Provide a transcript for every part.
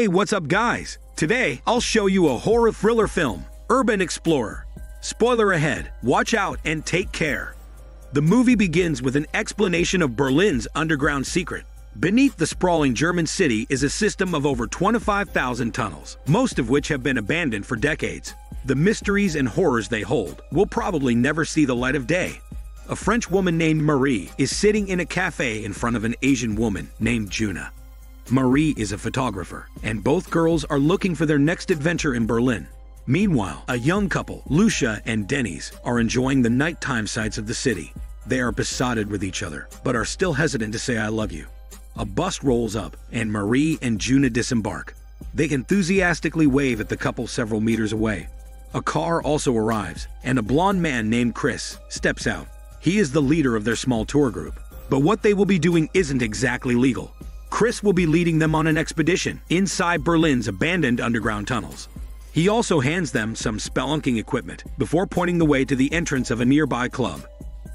Hey, what's up guys? Today, I'll show you a horror thriller film, Urban Explorer. Spoiler ahead, watch out and take care. The movie begins with an explanation of Berlin's underground secret. Beneath the sprawling German city is a system of over 25,000 tunnels, most of which have been abandoned for decades. The mysteries and horrors they hold will probably never see the light of day. A French woman named Marie is sitting in a cafe in front of an Asian woman named Juna. Marie is a photographer, and both girls are looking for their next adventure in Berlin. Meanwhile, a young couple, Lucia and Denise, are enjoying the nighttime sights of the city. They are besotted with each other, but are still hesitant to say I love you. A bus rolls up, and Marie and Juna disembark. They enthusiastically wave at the couple several meters away. A car also arrives, and a blonde man named Chris steps out. He is the leader of their small tour group. But what they will be doing isn't exactly legal. Chris will be leading them on an expedition inside Berlin's abandoned underground tunnels. He also hands them some spelunking equipment before pointing the way to the entrance of a nearby club.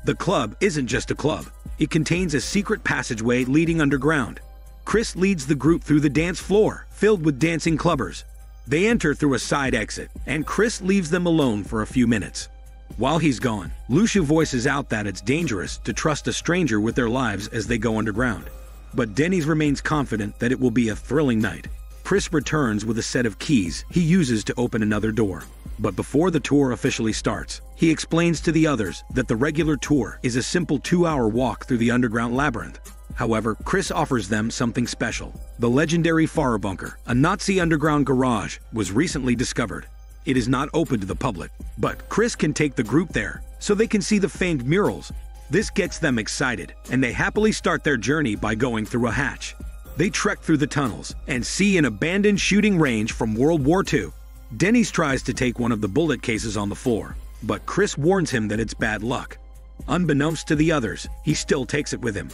The club isn't just a club. It contains a secret passageway leading underground. Chris leads the group through the dance floor, filled with dancing clubbers. They enter through a side exit, and Chris leaves them alone for a few minutes. While he's gone, Lucia voices out that it's dangerous to trust a stranger with their lives as they go underground. But Denise remains confident that it will be a thrilling night. Chris returns with a set of keys he uses to open another door. But before the tour officially starts, he explains to the others that the regular tour is a simple 2-hour walk through the underground labyrinth. However, Chris offers them something special. The legendary Fahrer Bunker, a Nazi underground garage, was recently discovered. It is not open to the public, but Chris can take the group there so they can see the famed murals. This gets them excited, and they happily start their journey by going through a hatch. They trek through the tunnels and see an abandoned shooting range from World War II. Denise tries to take one of the bullet cases on the floor, but Chris warns him that it's bad luck. Unbeknownst to the others, he still takes it with him.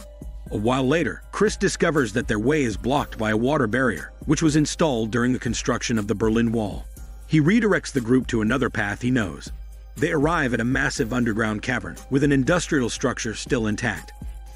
A while later, Chris discovers that their way is blocked by a water barrier, which was installed during the construction of the Berlin Wall. He redirects the group to another path he knows. They arrive at a massive underground cavern with an industrial structure still intact.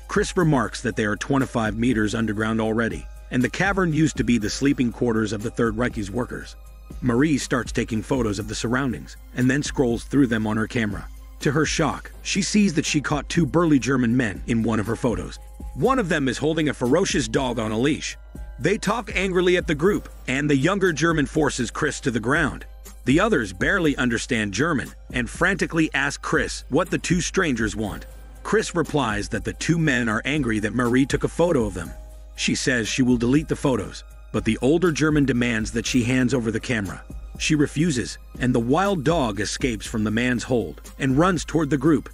Chris remarks that they are 25 meters underground already, and the cavern used to be the sleeping quarters of the Third Reich's workers. Marie starts taking photos of the surroundings, and then scrolls through them on her camera. To her shock, she sees that she caught 2 burly German men in one of her photos. One of them is holding a ferocious dog on a leash. They talk angrily at the group, and the younger German forces Chris to the ground. The others barely understand German and frantically ask Chris what the 2 strangers want. Chris replies that the 2 men are angry that Marie took a photo of them. She says she will delete the photos, but the older German demands that she hands over the camera. She refuses, and the wild dog escapes from the man's hold and runs toward the group.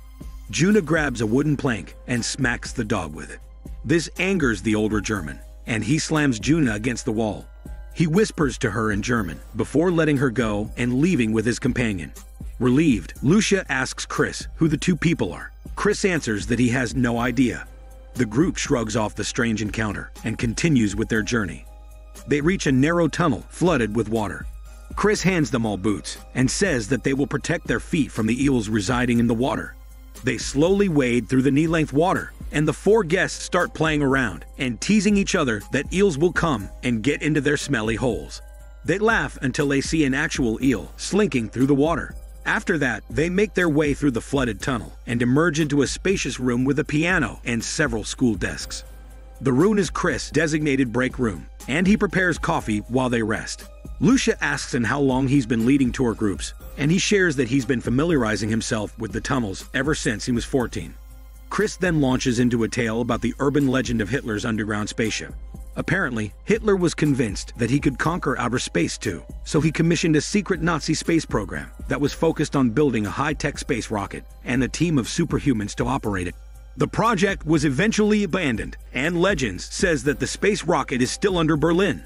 Juna grabs a wooden plank and smacks the dog with it. This angers the older German, and he slams Juna against the wall. He whispers to her in German before letting her go and leaving with his companion. Relieved, Lucia asks Chris who the 2 people are. Chris answers that he has no idea. The group shrugs off the strange encounter and continues with their journey. They reach a narrow tunnel flooded with water. Chris hands them all boots and says that they will protect their feet from the eels residing in the water. They slowly wade through the knee-length water, and the 4 guests start playing around and teasing each other that eels will come and get into their smelly holes. They laugh until they see an actual eel slinking through the water. After that, they make their way through the flooded tunnel and emerge into a spacious room with a piano and several school desks. The room is Chris' designated break room, and he prepares coffee while they rest. Lucia asks him how long he's been leading tour groups, and he shares that he's been familiarizing himself with the tunnels ever since he was 14. Chris then launches into a tale about the urban legend of Hitler's underground spaceship. Apparently, Hitler was convinced that he could conquer outer space too, so he commissioned a secret Nazi space program that was focused on building a high-tech space rocket and a team of superhumans to operate it. The project was eventually abandoned, and Legends says that the space rocket is still under Berlin.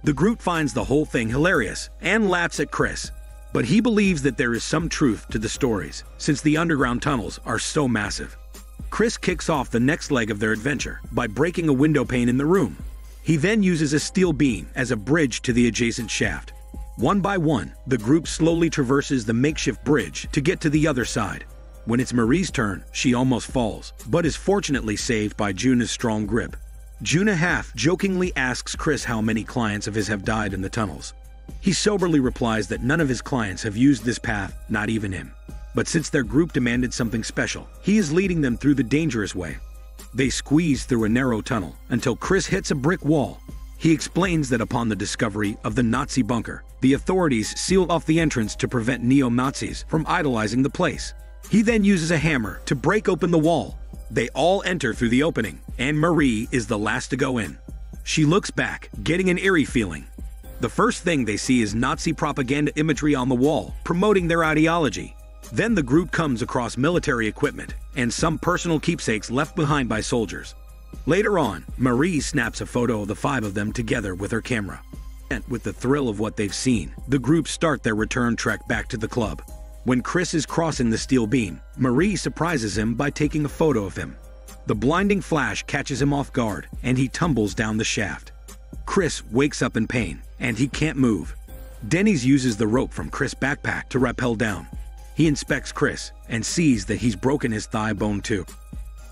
The group finds the whole thing hilarious and laughs at Chris, but he believes that there is some truth to the stories, since the underground tunnels are so massive. Chris kicks off the next leg of their adventure by breaking a window pane in the room. He then uses a steel beam as a bridge to the adjacent shaft. One by one, the group slowly traverses the makeshift bridge to get to the other side. When it's Marie's turn, she almost falls, but is fortunately saved by Juna's strong grip. Juna half-jokingly asks Chris how many clients of his have died in the tunnels. He soberly replies that none of his clients have used this path, not even him. But since their group demanded something special, he is leading them through the dangerous way. They squeeze through a narrow tunnel until Chris hits a brick wall. He explains that upon the discovery of the Nazi bunker, the authorities sealed off the entrance to prevent neo-Nazis from idolizing the place. He then uses a hammer to break open the wall. They all enter through the opening, and Marie is the last to go in. She looks back, getting an eerie feeling. The first thing they see is Nazi propaganda imagery on the wall, promoting their ideology. Then the group comes across military equipment and some personal keepsakes left behind by soldiers. Later on, Marie snaps a photo of the 5 of them together with her camera. And with the thrill of what they've seen, the group start their return trek back to the club. When Chris is crossing the steel beam, Marie surprises him by taking a photo of him. The blinding flash catches him off guard, and he tumbles down the shaft. Chris wakes up in pain, and he can't move. Denny's uses the rope from Chris' backpack to rappel down. He inspects Chris and sees that he's broken his thigh bone too.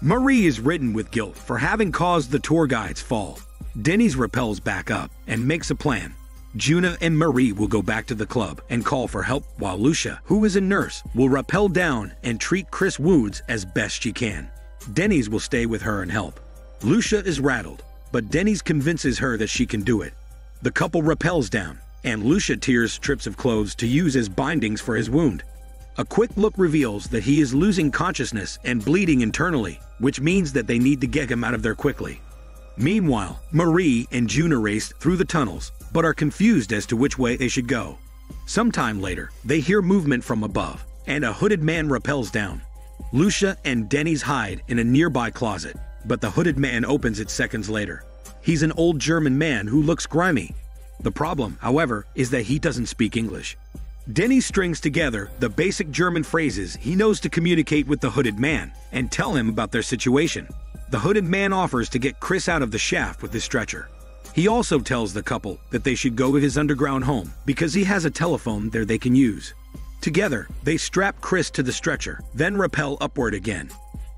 Marie is ridden with guilt for having caused the tour guide's fall. Denny's rappels back up and makes a plan. Juna and Marie will go back to the club and call for help, while Lucia, who is a nurse, will rappel down and treat Chris' wounds as best she can. Denny's will stay with her and help. Lucia is rattled, but Denny's convinces her that she can do it. The couple rappels down, and Lucia tears strips of clothes to use as bindings for his wound. A quick look reveals that he is losing consciousness and bleeding internally, which means that they need to get him out of there quickly. Meanwhile, Marie and Juna race through the tunnels, but are confused as to which way they should go. Sometime later, they hear movement from above, and a hooded man rappels down. Lucia and Denny's hide in a nearby closet, but the hooded man opens it seconds later. He's an old German man who looks grimy. The problem, however, is that he doesn't speak English. Denny strings together the basic German phrases he knows to communicate with the hooded man and tell him about their situation. The hooded man offers to get Chris out of the shaft with his stretcher. He also tells the couple that they should go to his underground home because he has a telephone there they can use. Together, they strap Chris to the stretcher, then rappel upward again.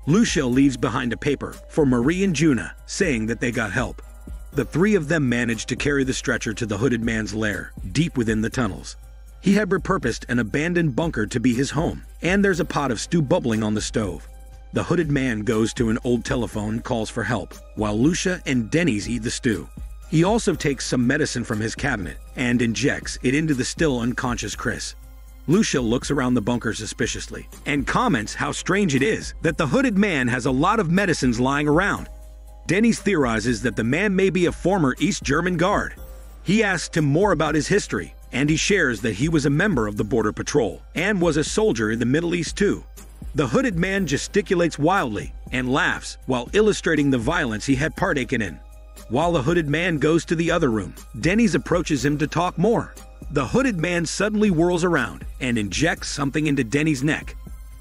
Lucia leaves behind a paper for Marie and Juna saying that they got help. The 3 of them manage to carry the stretcher to the hooded man's lair, deep within the tunnels. He had repurposed an abandoned bunker to be his home, and there's a pot of stew bubbling on the stove. The hooded man goes to an old telephone and calls for help, while Lucia and Denny's eat the stew. He also takes some medicine from his cabinet and injects it into the still unconscious Chris. Lucia looks around the bunker suspiciously and comments how strange it is that the hooded man has a lot of medicines lying around. Denny's theorizes that the man may be a former East German guard. He asks him more about his history, and he shares that he was a member of the Border Patrol and was a soldier in the Middle East too. The hooded man gesticulates wildly and laughs while illustrating the violence he had partaken in. While the hooded man goes to the other room, Denny's approaches him to talk more. The hooded man suddenly whirls around and injects something into Denny's neck.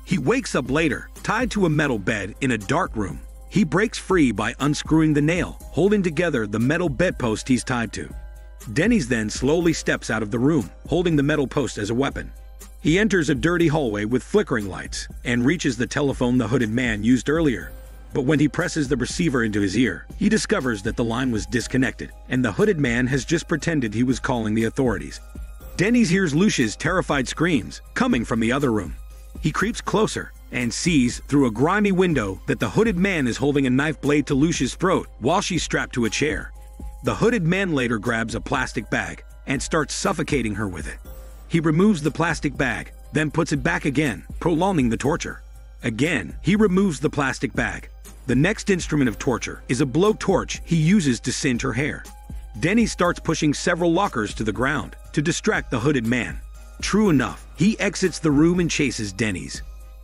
He wakes up later, tied to a metal bed in a dark room. He breaks free by unscrewing the nail, holding together the metal bedpost he's tied to. Denny's then slowly steps out of the room, holding the metal post as a weapon. He enters a dirty hallway with flickering lights and reaches the telephone the hooded man used earlier. But when he presses the receiver into his ear, he discovers that the line was disconnected, and the hooded man has just pretended he was calling the authorities. Denny's hears Lucia's terrified screams coming from the other room. He creeps closer and sees through a grimy window that the hooded man is holding a knife blade to Lucia's throat while she's strapped to a chair. The hooded man later grabs a plastic bag and starts suffocating her with it. He removes the plastic bag, then puts it back again, prolonging the torture. Again, he removes the plastic bag. The next instrument of torture is a blowtorch he uses to singe her hair. Denny starts pushing several lockers to the ground to distract the hooded man. True enough, he exits the room and chases Denny's.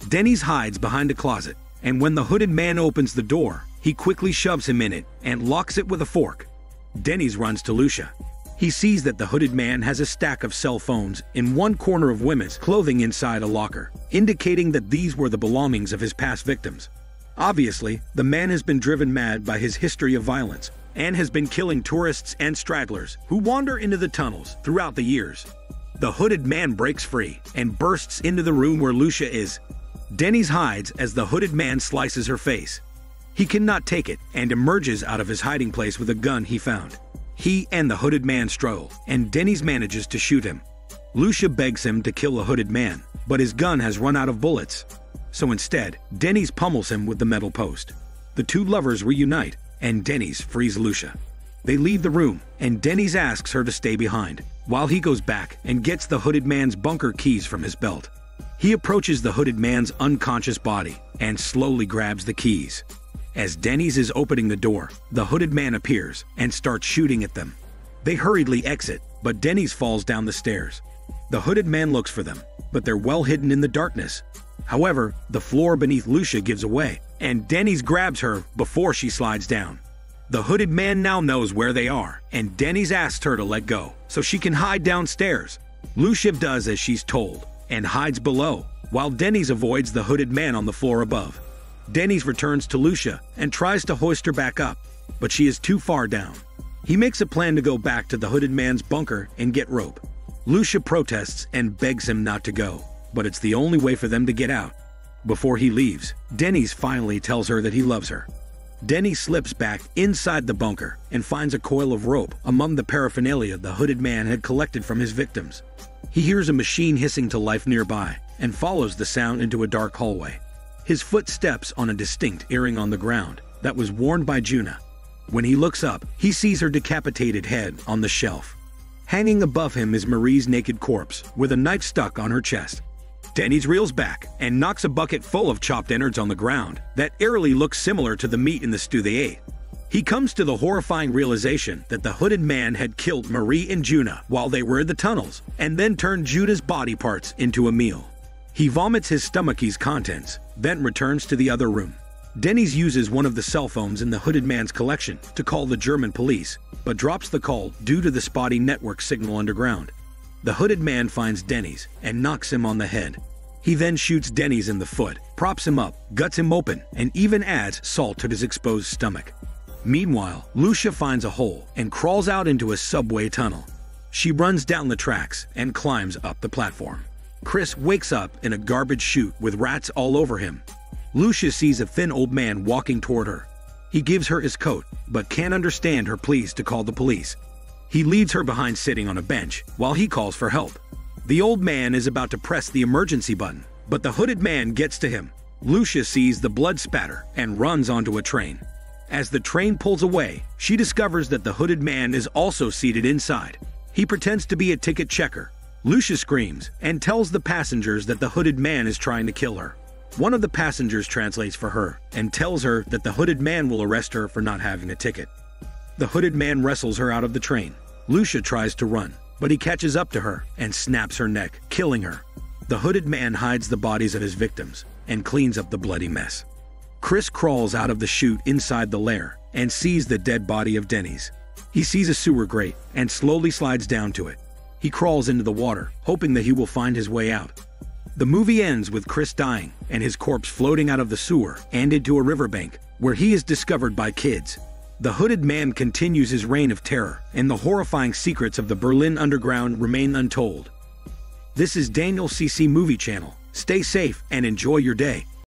Denny's hides behind a closet, and when the hooded man opens the door, he quickly shoves him in it and locks it with a fork. Denny's runs to Lucia. He sees that the hooded man has a stack of cell phones in one corner of women's clothing inside a locker, indicating that these were the belongings of his past victims. Obviously, the man has been driven mad by his history of violence and has been killing tourists and stragglers who wander into the tunnels throughout the years. The hooded man breaks free and bursts into the room where Lucia is. Denny's hides as the hooded man slices her face. He cannot take it and emerges out of his hiding place with a gun he found. He and the hooded man struggle, and Denny's manages to shoot him. Lucia begs him to kill the hooded man, but his gun has run out of bullets. So instead, Denny's pummels him with the metal post. The two lovers reunite, and Denny's frees Lucia. They leave the room, and Denny's asks her to stay behind, while he goes back and gets the hooded man's bunker keys from his belt. He approaches the hooded man's unconscious body and slowly grabs the keys. As Denny's is opening the door, the hooded man appears and starts shooting at them. They hurriedly exit, but Denny's falls down the stairs. The hooded man looks for them, but they're well hidden in the darkness. However, the floor beneath Lucia gives away, and Denny's grabs her before she slides down. The hooded man now knows where they are, and Denny's asks her to let go so she can hide downstairs. Lucia does as she's told and hides below, while Denny's avoids the hooded man on the floor above. Denny's returns to Lucia and tries to hoist her back up, but she is too far down. He makes a plan to go back to the hooded man's bunker and get rope. Lucia protests and begs him not to go, but it's the only way for them to get out. Before he leaves, Denny's finally tells her that he loves her. Denny slips back inside the bunker and finds a coil of rope among the paraphernalia the hooded man had collected from his victims. He hears a machine hissing to life nearby and follows the sound into a dark hallway. His foot steps on a distinct earring on the ground that was worn by Juna. When he looks up, he sees her decapitated head on the shelf. Hanging above him is Marie's naked corpse with a knife stuck on her chest. Denny's reels back and knocks a bucket full of chopped innards on the ground that eerily looks similar to the meat in the stew they ate. He comes to the horrifying realization that the hooded man had killed Marie and Juna while they were in the tunnels and then turned Juna's body parts into a meal. He vomits his stomach's contents, then returns to the other room. Denny's uses one of the cell phones in the hooded man's collection to call the German police, but drops the call due to the spotty network signal underground. The hooded man finds Denny's and knocks him on the head. He then shoots Denny's in the foot, props him up, guts him open, and even adds salt to his exposed stomach. Meanwhile, Lucia finds a hole and crawls out into a subway tunnel. She runs down the tracks and climbs up the platform. Chris wakes up in a garbage chute with rats all over him. Lucia sees a thin old man walking toward her. He gives her his coat, but can't understand her pleas to call the police. He leaves her behind sitting on a bench while he calls for help. The old man is about to press the emergency button, but the hooded man gets to him. Lucia sees the blood spatter and runs onto a train. As the train pulls away, she discovers that the hooded man is also seated inside. He pretends to be a ticket checker. Lucia screams and tells the passengers that the hooded man is trying to kill her. One of the passengers translates for her and tells her that the hooded man will arrest her for not having a ticket. The hooded man wrestles her out of the train. Lucia tries to run, but he catches up to her and snaps her neck, killing her. The hooded man hides the bodies of his victims and cleans up the bloody mess. Chris crawls out of the chute inside the lair and sees the dead body of Denny's. He sees a sewer grate and slowly slides down to it. He crawls into the water, hoping that he will find his way out. The movie ends with Chris dying and his corpse floating out of the sewer and into a riverbank, where he is discovered by kids. The hooded man continues his reign of terror, and the horrifying secrets of the Berlin underground remain untold. This is Daniel CC Movie Channel. Stay safe and enjoy your day.